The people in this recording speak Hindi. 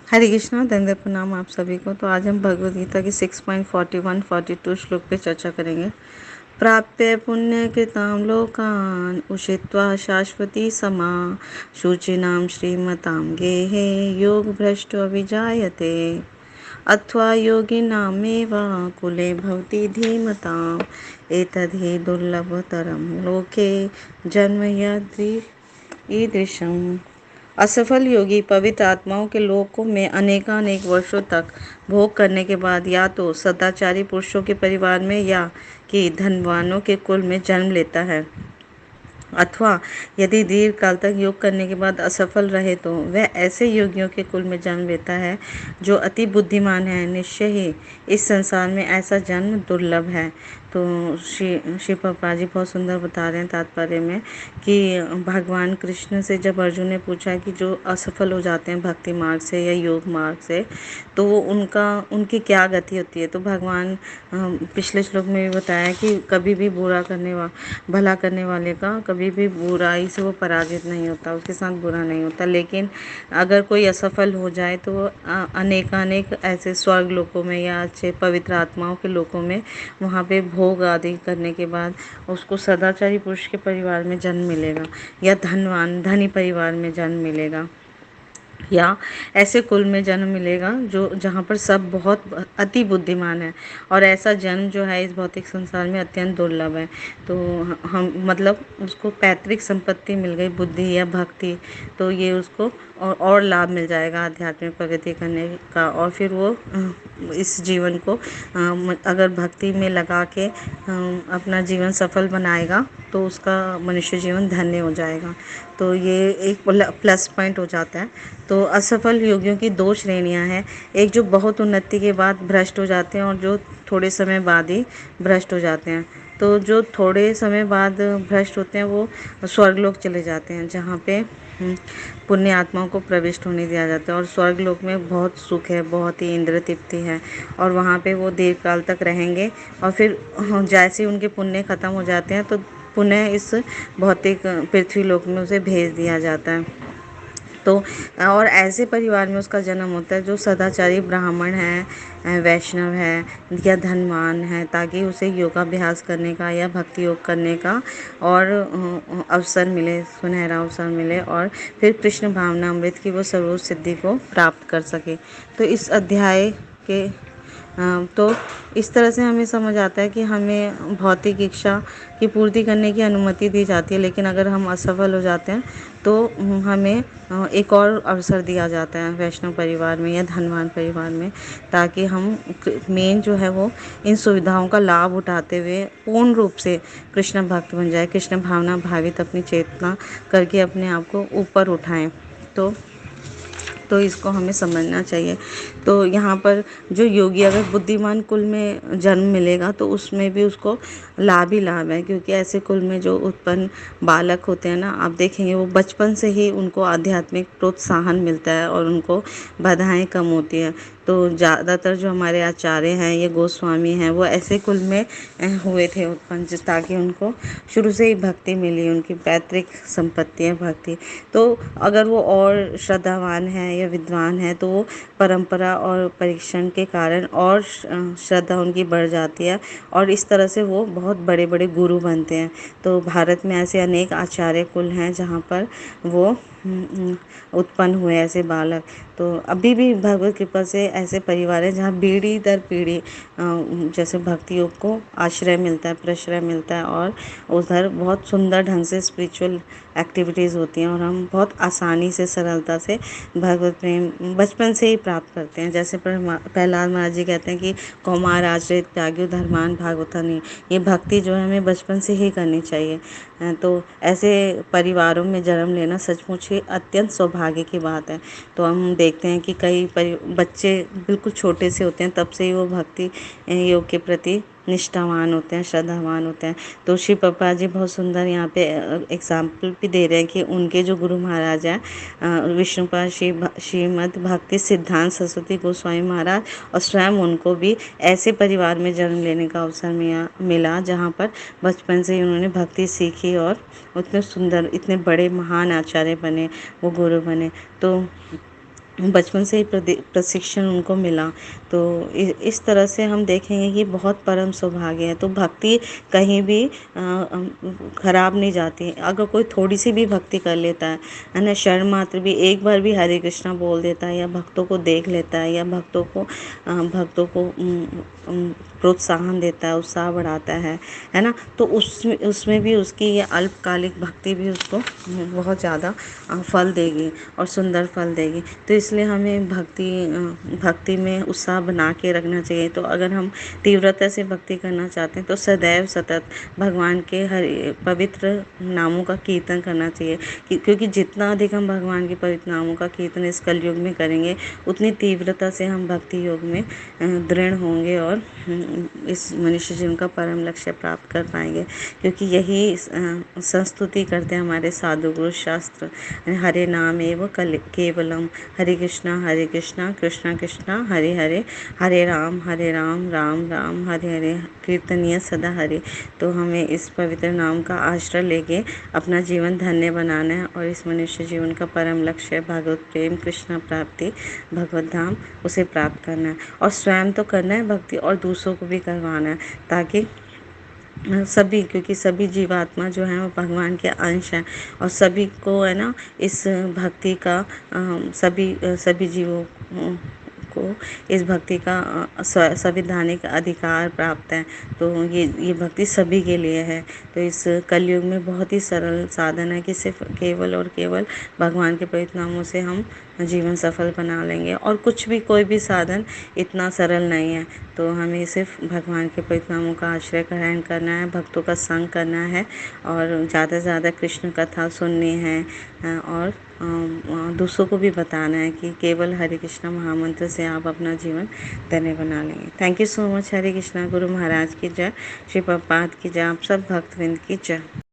हरे कृष्णा, धन्यवाद, प्रणाम आप सभी को। तो आज हम भगवद गीता की 6.41-42 श्लोक पे चर्चा करेंगे। प्राप्य पुण्य कृतां लोकान् उषित्वा शाश्वती समा शुचिनां श्रीमतां गेहे योग भ्रष्टो विजायते अथवा योगिनामेव कुले भवति धीमताम् एतद्धि दुर्लभतरं लोके जन्म ईदृशम्। असफल योगी पवित्र आत्माओं के लोकों में अनेकानेक वर्षों तक भोग करने के बाद या तो सदाचारी पुरुषों के परिवार में या कि धनवानों के कुल में जन्म लेता है, अथवा यदि दीर्घ काल तक योग करने के बाद असफल रहे तो वह ऐसे योगियों के कुल में जन्म लेता है जो अति बुद्धिमान है। निश्चय ही इस संसार में ऐसा जन्म दुर्लभ है। तो श्री प्रभुपाद जी बहुत सुंदर बता रहे हैं तात्पर्य में कि भगवान कृष्ण से जब अर्जुन ने पूछा कि जो असफल हो जाते हैं भक्ति मार्ग से या योग मार्ग से, तो वो उनकी क्या गति होती है। तो भगवान पिछले श्लोक में भी बताया कि कभी भी भला करने वाले का कभी भी बुराई से वो पराजित नहीं होता, उसके साथ बुरा नहीं होता। लेकिन अगर कोई असफल हो जाए तो वो अनेकानेक ऐसे स्वर्ग लोकों में या अच्छे पवित्र आत्माओं के लोकों में वहाँ पे भोग आदि करने के बाद उसको सदाचारी पुरुष के परिवार में जन्म मिलेगा या धनी परिवार में जन्म मिलेगा या ऐसे कुल में जन्म मिलेगा जो जहाँ पर सब बहुत अति बुद्धिमान है। और ऐसा जन्म जो है इस भौतिक संसार में अत्यंत दुर्लभ है। तो हम मतलब उसको पैतृक संपत्ति मिल गई, बुद्धि या भक्ति, तो ये उसको और लाभ मिल जाएगा आध्यात्मिक प्रगति करने का। और फिर वो इस जीवन को अगर भक्ति में लगा के अपना जीवन सफल बनाएगा तो उसका मनुष्य जीवन धन्य हो जाएगा। तो ये एक प्लस पॉइंट हो जाता है। तो असफल योगियों की दो श्रेणियां हैं, एक जो बहुत उन्नति के बाद भ्रष्ट हो जाते हैं और जो थोड़े समय बाद ही भ्रष्ट हो जाते हैं। तो जो थोड़े समय बाद भ्रष्ट होते हैं वो स्वर्गलोक चले जाते हैं, जहाँ पे पुण्य आत्माओं को प्रविष्ट होने दिया जाता है। और स्वर्गलोक में बहुत सुख है, बहुत ही इंद्र तृप्ति है, और वहाँ पे वो दीर्घ काल तक रहेंगे। और फिर जैसे ही उनके पुण्य खत्म हो जाते हैं तो पुनः इस भौतिक पृथ्वी लोक में उसे भेज दिया जाता है। तो और ऐसे परिवार में उसका जन्म होता है जो सदाचारी ब्राह्मण है, वैष्णव है या धनवान है, ताकि उसे योगाभ्यास करने का या भक्ति योग करने का और अवसर मिले, सुनहरा अवसर मिले, और फिर कृष्ण भावना अमृत की वो सर्वोच्च सिद्धि को प्राप्त कर सके। तो इस अध्याय के तो इस तरह से हमें समझ आता है कि हमें भौतिक इच्छा की पूर्ति करने की अनुमति दी जाती है, लेकिन अगर हम असफल हो जाते हैं तो हमें एक और अवसर दिया जाता है वैष्णव परिवार में या धनवान परिवार में, ताकि हम मेन जो है वो इन सुविधाओं का लाभ उठाते हुए पूर्ण रूप से कृष्ण भक्त बन जाए, कृष्ण भावना भावित अपनी चेतना करके अपने आप को ऊपर उठाएं। तो इसको हमें समझना चाहिए। तो यहाँ पर जो योगी अगर बुद्धिमान कुल में जन्म मिलेगा तो उसमें भी उसको लाभ ही लाभ है, क्योंकि ऐसे कुल में जो उत्पन्न बालक होते हैं ना, आप देखेंगे वो बचपन से ही उनको आध्यात्मिक प्रोत्साहन मिलता है और उनको बाधाएं कम होती हैं। तो ज़्यादातर जो हमारे आचार्य हैं, ये गोस्वामी हैं, वो ऐसे कुल में हुए थे उत्पन्न ताकि उनको शुरू से ही भक्ति मिली, उनकी पैतृक संपत्ति है भक्ति। तो अगर वो और श्रद्धावान है या विद्वान है तो वो परंपरा और परीक्षण के कारण और श्रद्धा उनकी बढ़ जाती है, और इस तरह से वो बहुत बड़े बड़े गुरु बनते हैं। तो भारत में ऐसे अनेक आचार्य कुल हैं जहाँ पर वो उत्पन्न हुए ऐसे बालक। तो अभी भी भगवत कृपा से ऐसे परिवार हैं जहाँ पीढ़ी दर पीढ़ी जैसे भक्ति योग को आश्रय मिलता है, प्रश्रय मिलता है, और उधर बहुत सुंदर ढंग से स्पिरिचुअल एक्टिविटीज़ होती हैं, और हम बहुत आसानी से सरलता से भगवत प्रेम बचपन से ही प्राप्त करते हैं। जैसे प्रहलाद महाराज जी कहते हैं कि कौमार आश्रित त्याग्यो धर्मान भागवता नहीं, ये भक्ति जो है हमें बचपन से ही करनी चाहिए। तो ऐसे परिवारों में जन्म लेना सचमुच ही अत्यंत सौभाग्य की बात है। तो हम देखते हैं कि कई बच्चे बिल्कुल छोटे से होते हैं, तब से ही वो भक्ति योग के प्रति निष्ठावान होते हैं, श्रद्धावान होते हैं। तो श्री प्रभुपाद जी बहुत सुंदर यहाँ पे एग्जाम्पल भी दे रहे हैं कि उनके जो गुरु महाराज हैं विष्णुपाद श्रीमद् भक्ति सिद्धांत सरस्वती गोस्वामी महाराज, और स्वयं उनको भी ऐसे परिवार में जन्म लेने का अवसर मिला जहाँ पर बचपन से ही उन्होंने भक्ति सीखी और उतने सुंदर, इतने बड़े महान आचार्य बने, वो गुरु बने। तो बचपन से ही प्रशिक्षण उनको मिला। तो इस तरह से हम देखेंगे कि बहुत परम सौभाग्य है। तो भक्ति कहीं भी खराब नहीं जाती। अगर कोई थोड़ी सी भी भक्ति कर लेता है ना, क्षण मात्र भी एक बार भी हरे कृष्णा बोल देता है, या भक्तों को देख लेता है, या भक्तों को प्रोत्साहन देता है, उत्साह बढ़ाता है ना, तो उसमें भी उसकी ये अल्पकालिक भक्ति भी उसको बहुत ज़्यादा फल देगी और सुंदर फल देगी। तो इसलिए हमें भक्ति में उत्साह बना के रखना चाहिए। तो अगर हम तीव्रता से भक्ति करना चाहते हैं तो सदैव सतत भगवान के हरि पवित्र नामों का कीर्तन करना चाहिए, क्योंकि जितना अधिक हम भगवान के पवित्र नामों का कीर्तन इस कलयुग में करेंगे, उतनी तीव्रता से हम भक्ति योग में दृढ़ होंगे और इस मनुष्य जीवन का परम लक्ष्य प्राप्त कर पाएंगे। क्योंकि यही संस्तुति करते हैं हमारे साधु गुरु शास्त्र, हरे नाम एव केवलम, हरे कृष्णा कृष्णा कृष्णा हरे हरे, हरे राम राम राम हरे हरे, कीर्तनीय सदा हरे। तो हमें इस पवित्र नाम का आश्रय लेके अपना जीवन धन्य बनाना है और इस मनुष्य जीवन का परम लक्ष्य भगवत प्रेम, कृष्ण प्राप्ति, भगवत धाम, उसे प्राप्त करना है। और स्वयं तो करना है भक्ति, और दूसरों को भी करवाना है, ताकि क्योंकि सभी जीवात्मा जो हैं वो भगवान के अंश हैं, और सभी को है ना इस भक्ति का सभी जीवों को इस भक्ति का संवैधानिक अधिकार प्राप्त है। तो ये भक्ति सभी के लिए है। तो इस कलयुग में बहुत ही सरल साधन है कि सिर्फ केवल और केवल भगवान के पवित्र नामों से हम जीवन सफल बना लेंगे, और कुछ भी कोई भी साधन इतना सरल नहीं है। तो हमें सिर्फ भगवान के पवित्र नामों का आश्रय ग्रहण करना है, भक्तों का संग करना है, और ज़्यादा से ज़्यादा कृष्ण कथा सुननी है, और दूसरों को भी बताना है कि केवल हरे कृष्णा महामंत्र से आप अपना जीवन धन्य बना लेंगे। Thank you so much. Hare Krishna. गुरु महाराज की जय, श्री प्रभुपाद की जय, आप सब भक्तवृंद की जय।